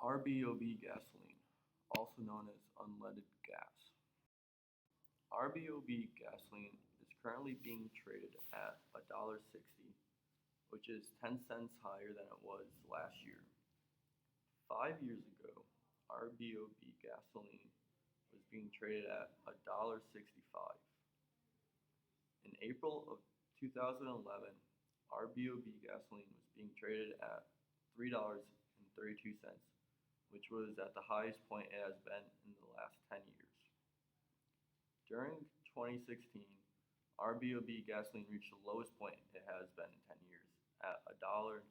RBOB gasoline, also known as unleaded gas. RBOB gasoline is currently being traded at $1.60, which is 10 cents higher than it was last year. 5 years ago, RBOB gasoline was being traded at $1.65. In April of 2011, RBOB gasoline was being traded at $3.32, which was at the highest point it has been in the last 10 years. During 2016, RBOB gasoline reached the lowest point it has been in 10 years at $1.02.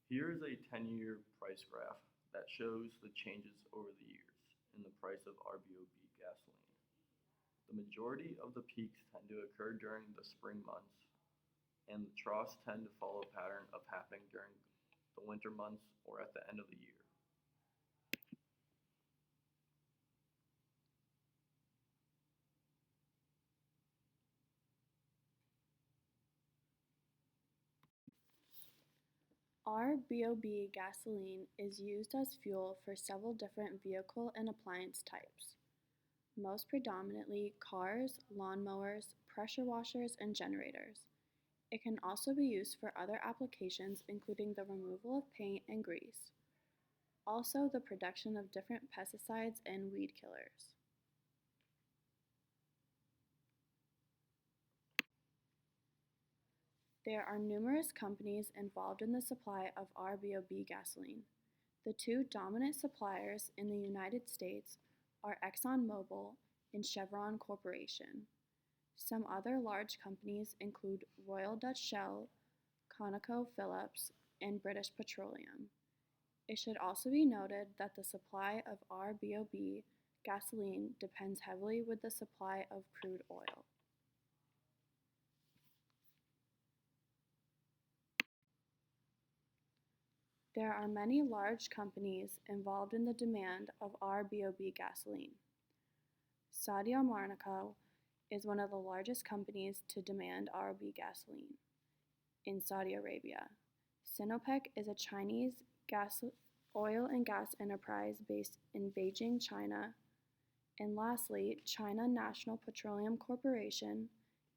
Here is a 10-year price graph that shows the changes over the years in the price of RBOB gasoline. The majority of the peaks tend to occur during the spring months, and the troughs tend to follow a pattern of happening during the winter months or at the end of the year. RBOB gasoline is used as fuel for several different vehicle and appliance types, most predominantly cars, lawnmowers, pressure washers, and generators. It can also be used for other applications including the removal of paint and grease, also the production of different pesticides and weed killers. There are numerous companies involved in the supply of RBOB gasoline. The two dominant suppliers in the United States are ExxonMobil and Chevron Corporation. Some other large companies include Royal Dutch Shell, ConocoPhillips, and British Petroleum. It should also be noted that the supply of RBOB gasoline depends heavily with the supply of crude oil. There are many large companies involved in the demand of RBOB gasoline. Saudi Aramco is one of the largest companies to demand RBOB gasoline in Saudi Arabia. Sinopec is a Chinese oil and gas enterprise based in Beijing, China. And lastly, China National Petroleum Corporation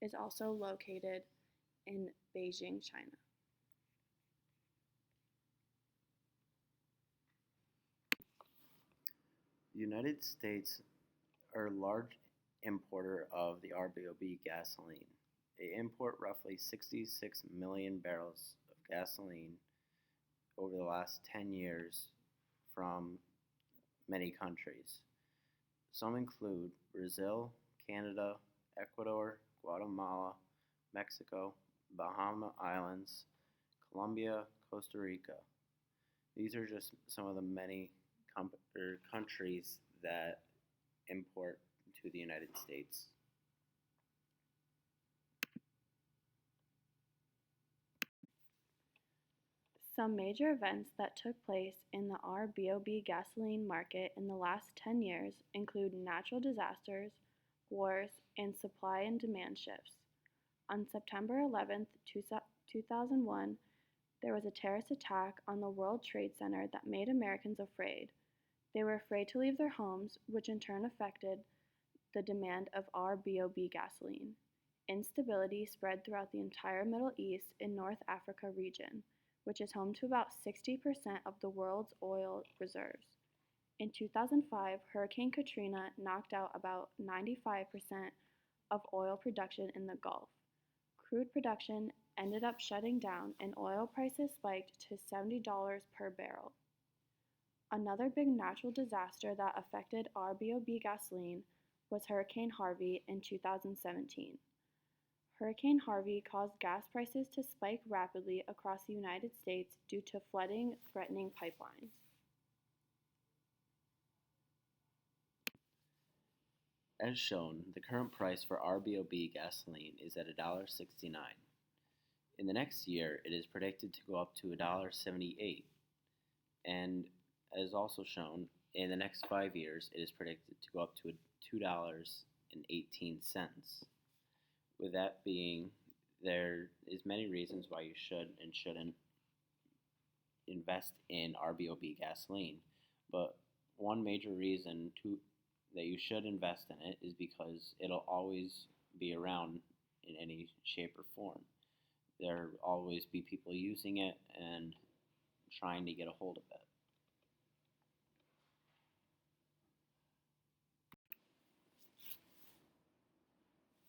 is also located in Beijing, China. The United States are a large importer of the RBOB gasoline. They import roughly 66 million barrels of gasoline over the last 10 years from many countries. Some include Brazil, Canada, Ecuador, Guatemala, Mexico, Bahama Islands, Colombia, Costa Rica. These are just some of the many countries that import to the United States. Some major events that took place in the RBOB gasoline market in the last 10 years include natural disasters, wars, and supply and demand shifts. On September 11, 2001, there was a terrorist attack on the World Trade Center that made Americans afraid. They were afraid to leave their homes, which in turn affected the demand of RBOB gasoline. Instability spread throughout the entire Middle East and North Africa region, which is home to about 60% of the world's oil reserves. In 2005, Hurricane Katrina knocked out about 95% of oil production in the Gulf. Crude production ended up shutting down and oil prices spiked to $70 per barrel. Another big natural disaster that affected RBOB gasoline was Hurricane Harvey in 2017. Hurricane Harvey caused gas prices to spike rapidly across the United States due to flooding threatening pipelines. As shown, the current price for RBOB gasoline is at $1.69. In the next year, it is predicted to go up to $1.78. And as also shown, in the next 5 years, it is predicted to go up to $2.18. With that being, there is many reasons why you should and shouldn't invest in RBOB gasoline. But one major reason that you should invest in it is because it'll always be around in any shape or form. There'll always be people using it and trying to get a hold of it.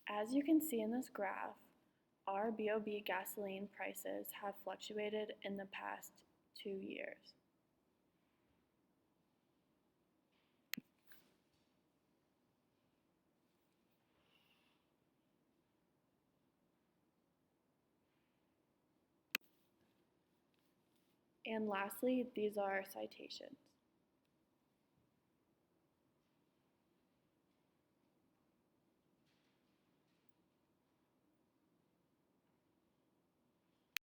As you can see in this graph, RBOB gasoline prices have fluctuated in the past 2 years. And lastly, these are citations.